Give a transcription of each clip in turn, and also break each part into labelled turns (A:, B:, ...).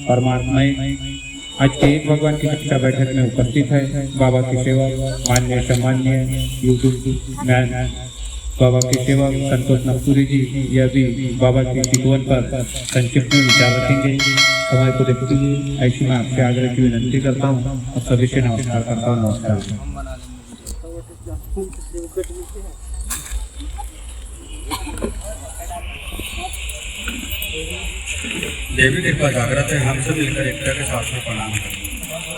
A: परमात्मा आज के एक भगवान की कक्षा बैठक में उपस्थित है। बाबा की सेवा मान्य सामान्य यूट्यूब मैन बाबा की सेवा संतोष नकपुरी जी, यह भी बाबा की चितवन पर संक्षिप्त में विचार रखेंगे। समय को देखते हुए ऐसी मैं आपसे आग्रह की विनती करता हूँ और सभी से नमस्कार करता हूँ। नमस्कार।
B: देवी कृपा जागृत है, हम सब मिलकर एकता के साथ में प्रणाम करें।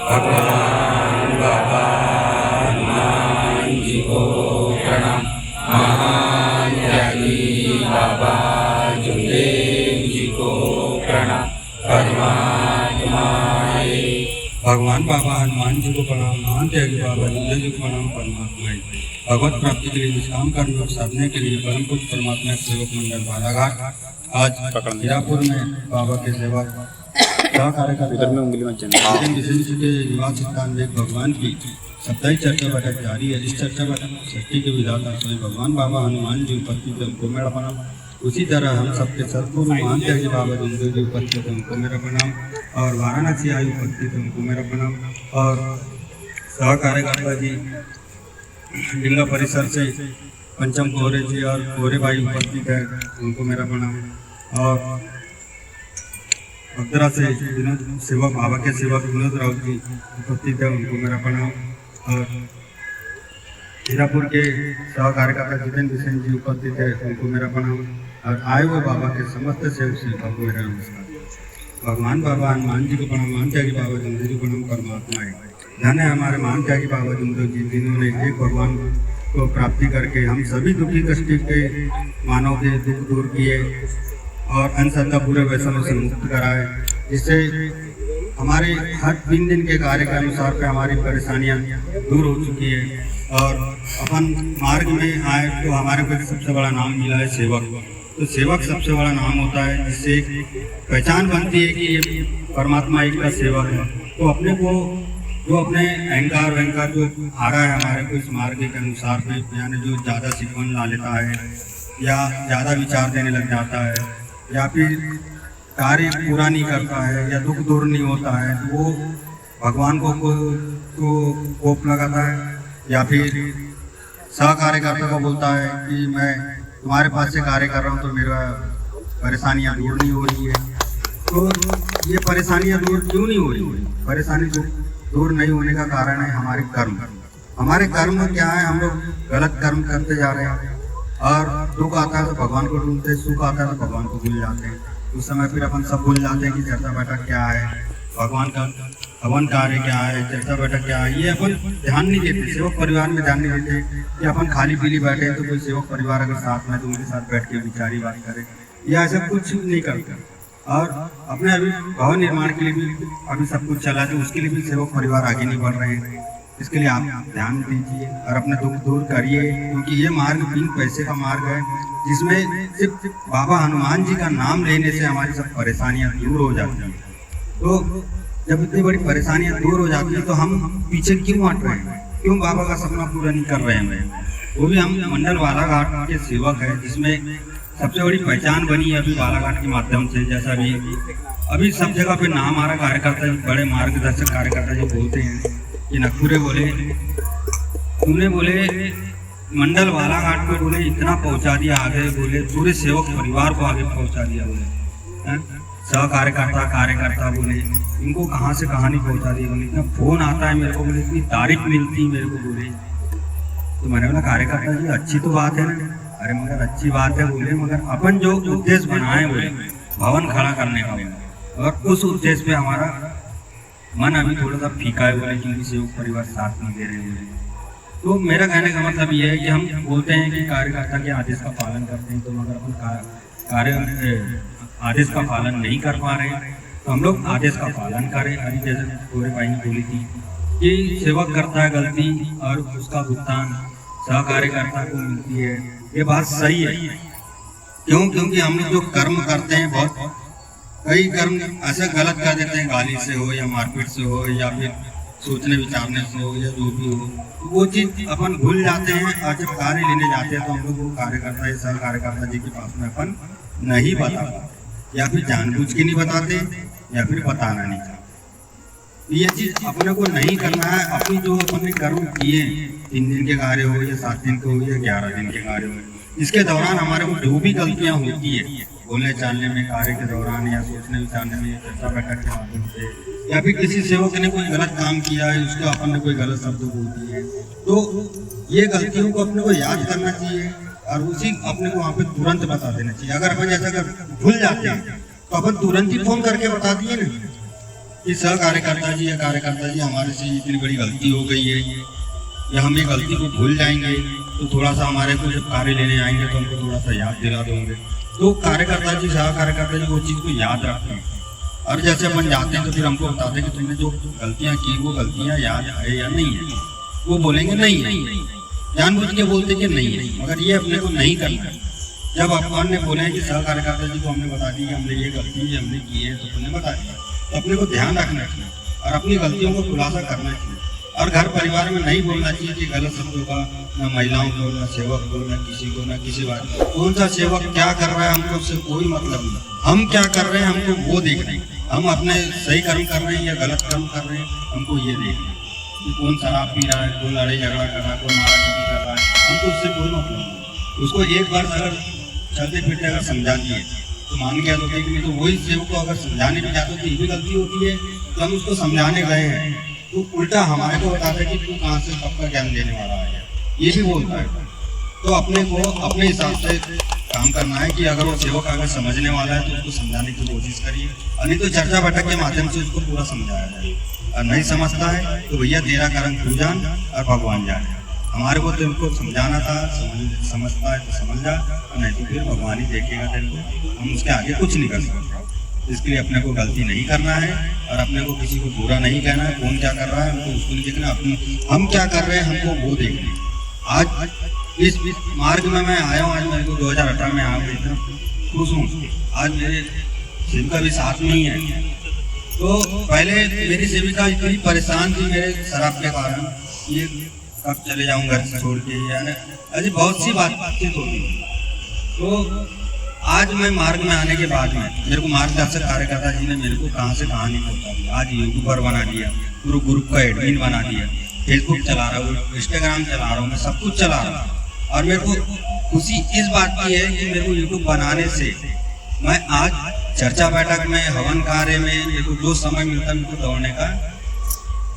B: भगवान बाबा हनुमान जी को प्रणाम। महान त्यागी बाबा जुदेव जी को प्रणाम। परमात्मा भगवान बाबा हनुमान जी को प्रणाम। महान त्यागी बाबा जुदेव जी को प्रणाम। परमात्मा भगवत प्राप्ति के लिए निष्काम कर्म और साधने के लिए परम पुरुष परमात्मा सेवक मंडल बालाघाट आज हीरापुर में बाबा के सेवा निवास स्थान में भगवान की सप्ताही चर्चा बैठक जारी है। इस चर्चा बैठक सृष्टि के विधाता स्वयं भगवान बाबा हनुमान जी उपस्थित है, उनको मेरा प्रणाम। उसी तरह हम सबके सदगुरु महान त्यागी बाबा जुदेव जी उपस्थित है, उनको मेरा प्रणाम। और वाराणसी आई उपस्थित है, उनको मेरा प्रणाम। और सह कार्यकर्ता जी लिंगा परिसर से पंचम कोहरे जी और कोहरे भाई उपस्थित है, उनको मेरा प्रणाम। और बगदरा से विनोद सेवक बाबा के सेवक विनोद राउत जी उपस्थित है, उनको मेरा प्रणाम। और हीरापुर के सह कार्यकर्ता जितेंद्र सिंह जी उपस्थित है, उनको मेरा प्रणाम। और आए हुए बाबा के समस्त सेवक सेवकों को मेरा नमस्कार। भगवान बाबा हनुमान जी को प्रणाम। महान त्यागी बाबा जुदेव जी को प्रणाम। परमात्मा है धन है हमारे महान त्यागी बाबा जुदेव जी, जिन्होंने एक भगवान को प्राप्ति करके हम सभी दुखी कष्टी के मानव के दुख दूर किए और अंधश्रद्धा पूरे वैष्णव से मुक्त कराए, जिससे हमारे हर दिन के कार्य के अनुसार पे हमारी परेशानियां दूर हो चुकी है। और अपन मार्ग में आए तो हमारे को सबसे बड़ा नाम मिला है सेवक। तो सेवक सबसे बड़ा नाम होता है, जिससे एक पहचान बनती है कि ये परमात्मा एक का सेवक है। तो अपने को जो अपने अहंकार वहंकार जो आ रहा है हमारे को इस मार्ग के अनुसार में, यानी जो ज़्यादा सिखवन ला लेता है या ज़्यादा विचार देने लग जाता है या फिर कार्य पूरा नहीं करता है या दुख दूर नहीं होता है, तो वो भगवान को कोप लगाता है या फिर सह कार्यकर्ता को बोलता है कि मैं तुम्हारे पास से कार्य कर रहा हूँ तो मेरा परेशानियाँ दूर नहीं हो रही है। तो ये परेशानियाँ दूर क्यों नहीं हो रही है? परेशानी दूर नहीं होने का कारण है हमारे कर्म। हमारे कर्म क्या है? हम लोग गलत कर्म करते जा रहे हैं और दुख आता है तो भगवान को ढूंढते, सुख आता है तो भगवान को भूल जाते हैं। उस समय फिर अपन सब भूल जाते हैं कि चर्चा बैठक क्या है, भगवान का हवन कार्य क्या है, चर्चा बैठक क्या है, ये अपन ध्यान नहीं देते। सेवक परिवार में ध्यान नहीं देते कि अपन खाली पीली बैठे हैं तो कोई सेवक परिवार अगर साथ में तो उनके साथ बैठ के विचारी बात करे या ऐसा कुछ नहीं करते। और अपने अभी भवन निर्माण के लिए भी अभी सब कुछ चला है, उसके लिए भी सेवक परिवार आगे नहीं बढ़ रहे हैं। इसके लिए आप ध्यान दीजिए और अपने दुख दूर करिए, क्योंकि ये मार्ग बिन पैसे का मार्ग है, जिसमें सिर्फ बाबा हनुमान जी का नाम लेने से हमारी सब परेशानियां दूर हो जाती हैं। तो जब इतनी बड़ी परेशानियां दूर हो जाती हैं तो हम पीछे क्यों हट रहे हैं? क्यों बाबा का सपना पूरा नहीं कर रहे हैं? वो भी हम मंडल बालाघाट के सेवक है, जिसमें सबसे बड़ी पहचान बनी है अभी बालाघाट के माध्यम से। जैसा भी अभी सब जगह पे नाम आ रहा कार्यकर्ता, बड़े मार्गदर्शक कार्यकर्ता जो बोलते हैं कि नखुरे बोले तुमने बोले मंडल बालाघाट को बोले इतना पहुंचा दिया आगे, बोले पूरे सेवक परिवार को आगे पहुंचा दिया, बोले सह कार्यकर्ता बोले इनको कहाँ से कहाँ नहीं पहुंचा दिया, बोले इतना फोन आता है मेरे को, बोले इतनी तारीफ मिलती है मेरे को, बोले। तो मैंने बोला कार्यकर्ता जी अच्छी तो बात है ना। अरे मगर अच्छी बात है बोले, मगर अपन जो उद्देश्य बनाए बोले भवन खड़ा करने का, और उस उद्देश्य पे हमारा मन अभी थोड़ा सा फीका है बोले, क्योंकि सेवक परिवार साथ नहीं दे रहे बोले। तो मेरा कहने का मतलब ये है कि हम बोलते हैं कि कार्यकर्ता के आदेश का पालन करते हैं, तो मगर अपन आदेश का पालन नहीं कर पा रहे हैं, तो हम लोग आदेश का पालन करें। अभी जैसे पूरे भाई ने बोली थी कि सेवक करता है गलती और उसका भुगतान सह कार्यकर्ता को मिलती है, ये बात सही है। क्यों? क्योंकि हम लोग जो कर्म करते हैं, बहुत कई कर्म ऐसे गलत कर देते हैं, गाली से हो या मारपीट से हो या फिर सोचने विचारने से हो या जो भी हो, वो चीज अपन भूल जाते हैं। और जब कार्य लेने जाते हैं तो हम लोग वो कार्यकर्ता या सह कार्यकर्ता जी के पास में अपन नहीं बताते, या फिर जानबूझ के नहीं बताते, या फिर बताना नहीं चाहते। ये चीज अपने को नहीं करना है। अपनी जो अपने कर्म किए 3 दिन के कार्य हो या 7 दिन के हो या 11 दिन के कार्य हो, इसके दौरान हमारे को जो भी गलतियां होती है बोलने चालने में, कार्य के दौरान या सोचने विचारने में, चर्चा बैठक के माध्यम से, या फिर किसी सेवक ने कोई गलत काम किया है उसके अपन ने कोई गलत शब्द बोल दिए है, तो ये गलतियों को अपने को याद करना चाहिए और उसी अपने को वहाँ पे तुरंत बता देना चाहिए। अगर अपन ऐसा कर भूल जाते हैं तो अपन तुरंत ही फोन करके बता दिए ना कि सह कार्यकर्ता जी या कार्यकर्ता जी हमारे से इतनी बड़ी गलती हो गई है, या हम ये गलती को भूल जाएंगे तो थोड़ा सा हमारे को जब कार्य लेने आएंगे तो हमको थोड़ा सा याद दिला दोगे। तो कार्यकर्ता जी सह कार्यकर्ता जी वो चीज़ को याद रखते हैं और जैसे अपन जाते हैं तो फिर हमको बताते हैं कि तुमने जो गलतियाँ की वो गलतियाँ याद है या नहीं है। वो बोलेंगे नहीं है, जानबूझ के बोलते कि नहीं है, मगर ये अपने को नहीं करना है। जब अपन ने बोले कि सह कार्यकर्ता जी को हमने बता दी कि हमने ये गलती हमने की है तो तुमने बता दिया, तो अपने को ध्यान रखना चाहिए और अपनी गलतियों को खुलासा करना चाहिए। और घर परिवार में नहीं बोलना चाहिए कि गलत शब्दों का, ना महिलाओं को, ना सेवक को, ना किसी को, ना किसी बात को। कौन सा सेवक क्या कर रहा है हमको उससे कोई मतलब नहीं। हम क्या कर रहे हैं हमको वो देख रहे हैं। हम अपने सही कर्म कर रहे हैं या गलत कर्म कर रहे हैं हमको ये देख रहे हैं कि कौन शराब पी रहा है, कौन लड़ाई झगड़ा कर रहा है, कौन मारामारी कर रहा है, हमको उससे कोई मतलब नहीं। उसको एक बार अगर चलते फिरते अगर समझा दिए तो मान गया तो ठीक, नहीं तो वही सेवक को अगर समझाने भी जाते तो ये भी गलती होती है। तो हम उसको समझाने गए हैं तो उल्टा हमारे को बताता है कि तू कहाँ से कब का ज्ञान देने वाला है, ये भी बोलता है। तो अपने को अपने हिसाब से काम करना है कि अगर वो सेवक अगर समझने वाला है तो उसको समझाने की कोशिश करिए, और नहीं तो चर्चा बैठक के माध्यम से उसको पूरा समझाया जाए। और नहीं समझता है तो भैया तेरा कर्म तू जान और भगवान जाने। हमारे को तो इनको समझाना था, समझता है तो समझ जा, और नहीं तो फिर भगवान ही देखेगा तेरे को। हम उसके आगे कुछ नहीं कर सकते। इसके लिए अपने को गलती नहीं करना है और अपने को किसी को बुरा नहीं कहना है। कौन क्या कर रहा है हमको उसको नहीं देखना, अपने हम क्या कर रहे हैं हमको वो देखना है। आज इस मार्ग में मैं आया हूँ, आज मेरे को 2018 में आया हूँ, इतना खुश हूँ। आज मेरे सेविका भी साथ में ही है। तो पहले मेरी सेविका इतनी परेशान थी मेरे शराब के कारण, ये कब चले जाऊँ घर से छोड़ के, यानी अजी बहुत सी बातचीत होती। तो आज मैं मार्ग में आने के बाद में मेरे को मार्गदर्शक कार्यकर्ता जी ने मेरे को कहाँ से कहाँ नहीं पहुँचा दिया। आज यूट्यूबर बना दिया, पूरे ग्रुप का एडमिन बना दिया, फेसबुक चला रहा हूँ, इंस्टाग्राम चला रहा हूँ, मैं सब कुछ चला रहा हूँ। और मेरे को खुशी इस बात की है कि मेरे को यूट्यूब बनाने से मैं आज चर्चा बैठक में, हवन कार्य में मेरे को जो समय मिलता है मेरे को दौड़ने का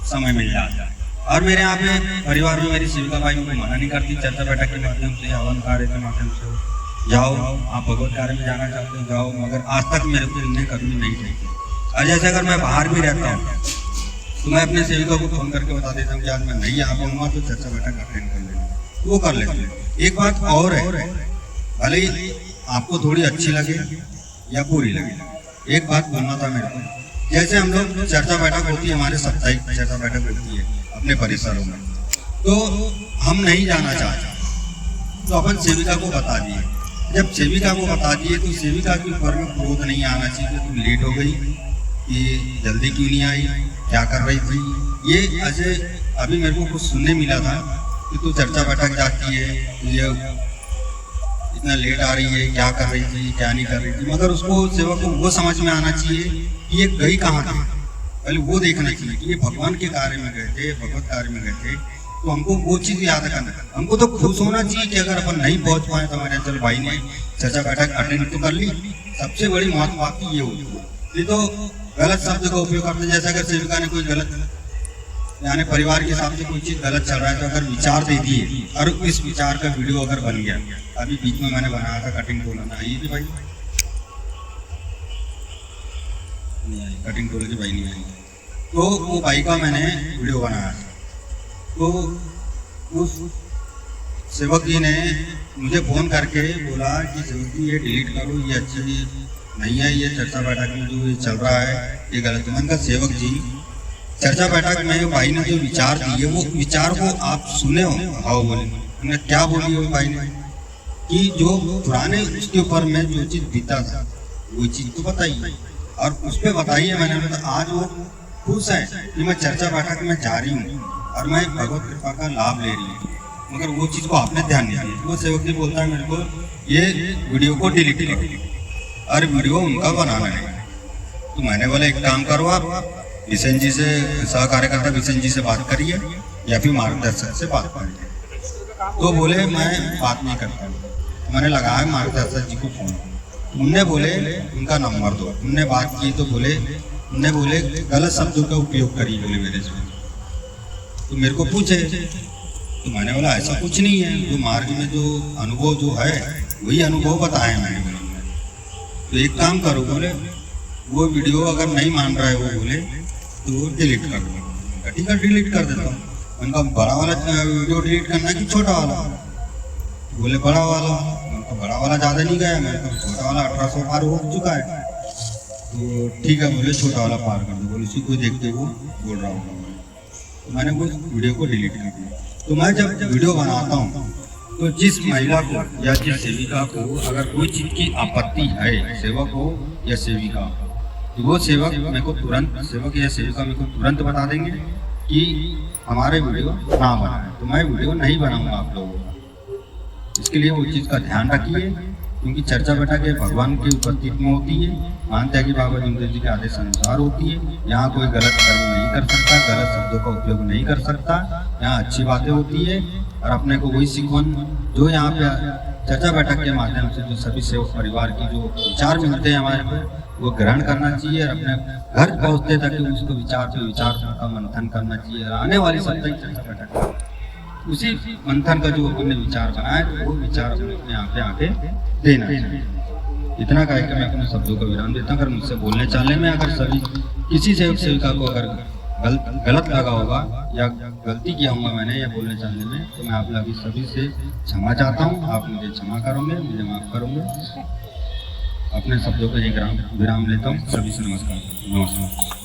B: समय मिल जाता है। और मेरे यहाँ पे परिवार में मेरी सेविका भाई मुझे मना नहीं करती, चर्चा बैठक के माध्यम से, हवन कार्य के माध्यम से जाओ, आप भगवत कार्य में जाना चाहते हो जाओ, मगर आज तक मेरे को इन्हें कभी नहीं चाहिए। और जैसे अगर मैं बाहर भी रहता हूँ तो मैं अपने सेविका को फोन करके बता देता हूँ कि आज मैं नहीं आ पाऊंगा तो चर्चा बैठक अटेंड कर लेना, वो कर लेते हैं। एक बात और है, भले ही आपको थोड़ी अच्छी लगे या बुरी लगे, एक बात बोलना था मेरे को। जैसे हम लोग चर्चा बैठक होती है, हमारे साप्ताहिक चर्चा बैठक होती है अपने परिसरों में, तो हम नहीं जाना चाहते तो अपन सेविका को बता दिए। जब सेविका को बता दिए तो सेविका के ऊपर में क्रोध नहीं आना चाहिए कि तुम लेट हो गई, कि जल्दी क्यों नहीं आई, क्या कर रही थी। ये ऐसे अभी मेरे को कुछ सुनने मिला था कि तू चर्चा बैठक जाती है, ये इतना लेट आ रही है, क्या कर रही थी, क्या नहीं कर रही थी। मगर उसको सेवक को वो समझ में आना चाहिए कि ये गई कहाँ थी, पहले वो देखना चाहिए कि ये भगवान के कार्य में गए थे, भगवत कार्य में गए थे। तो हमको वो चीज़ याद करना है। हमको तो खुश होना चाहिए कि अगर अपन नहीं पहुंच पाए तो हमारे अंचल भाई ने चर्चा बैठक अटेंड तो कर ली। सबसे बड़ी महत्व बात ये होती है। ये तो गलत शब्द का उपयोग करते, जैसे अगर सेविका ने कोई गलत, यानी परिवार के हिसाब से कोई चीज़ गलत चल रहा है तो अगर विचार दे दिए और इस विचार का वीडियो अगर बन गया, अभी बीच में मैंने बनाया था कटिंग टोला ना, ये भी भाई नहीं आई, कटिंग टोले की भाई नहीं आई, तो वो भाई का मैंने वीडियो बनाया था। तो उस सेवक जी ने मुझे फ़ोन करके बोला कि सेवक जी ये डिलीट करो, ये अच्छी नहीं है, ये चर्चा बैठक में जो ये चल रहा है ये गलत है। मैंने कहा सेवक जी चर्चा बैठक में भाई ने जो विचार दिए वो विचार को आप सुने हो? हाँ बोले। मैंने क्या बोली हो भाई ने कि जो पुराने उसके ऊपर में जो चीज़ बीता था वो चीज़ तो बताइए, और उस पर बताइए। मैंने आज वो खुश है कि मैं चर्चा बैठक में जा रही हूँ और मैं भगवत कृपा का लाभ ले रही हूँ, मगर वो चीज़ को आपने ध्यान नहीं दिया। वो सेवक जी बोलता है मेरे को ये वीडियो को डिलीट करो और वीडियो उनका बनाना है। तो मैंने बोला एक काम करो, आप बिशन जी से, सह कार्यकर्ता बिशन जी से बात करिए या फिर मार्गदर्शक से बात करिए। तो बोले मैं बात नहीं करता हूँ। मैंने लगाया मार्गदर्शक जी को फोन, उनने बोले उनका नंबर दो। उनने बात की तो बोले गलत शब्दों का उपयोग करी बोले मेरे से। तो मेरे को पूछे, तो मैंने बोला ऐसा कुछ नहीं है, जो मार्ग में जो अनुभव जो है वही अनुभव बताए मैंने बोला। तो एक काम करो, बोले वो वीडियो अगर नहीं मान रहा है वो बोले तो डिलीट कर दो। ठीक है डिलीट कर देता हूँ। उनका बड़ा वाला वीडियो डिलीट करना है कि छोटा वाला? बोले बड़ा वाला। उनका बड़ा वाला ज़्यादा नहीं गया, मेरे को छोटा वाला 1800 पार हो चुका है। तो ठीक है बोले छोटा वाला पार कर दो। बोले उसी को देखते वो बोल रहा हूँ। तो मैंने वो वीडियो को डिलीट कर दिया। तो मैं जब वीडियो बनाता हूँ तो जिस महिला को या जिस सेविका को अगर कोई चीज़ की आपत्ति है, सेवक हो या सेविका, तो वो सेवक मेरे को तुरंत, सेवक या सेविका मेरे को तुरंत बता देंगे कि हमारे वीडियो ना बनाए, तो मैं वीडियो नहीं बनाऊंगा आप लोगों का। इसके लिए वो चीज़ का ध्यान रखिए, क्योंकि चर्चा बैठक के भगवान की उपस्थिति में होती है, मानते हैं कि बाबा जिंदर जी के आदेश अनुसार होती है। यहाँ कोई गलत कर्म नहीं कर सकता, गलत शब्दों का उपयोग नहीं कर सकता, यहाँ अच्छी बातें होती है। और अपने को वही सीखवन जो यहाँ पे चर्चा बैठक के माध्यम से जो सभी सेवक परिवार की जो विचार मिलते हैं हमारे को, वो ग्रहण करना चाहिए और अपने घर पहुँचते तक उसको विचार पे विचार का मंथन करना चाहिए। आने वाली साप्ताहिक चर्चा बैठक उसी मंथन का जो अपने विचार बनाए तो वो विचार अपने यहाँ पे आके देना चाहिए। इतना कह के मैं अपने शब्दों का विराम देता हूँ। अगर मुझसे बोलने चालने में अगर सभी किसी सेवक सेविका को अगर गलत लगा होगा या गलती किया होगा मैंने या बोलने चालने में, तो मैं आप लोग सभी से क्षमा चाहता हूँ। आप मुझे क्षमा करोगे, मुझे माफ़ करोगे। अपने शब्दों का एक विराम लेता हूँ। सभी से नमस्कार।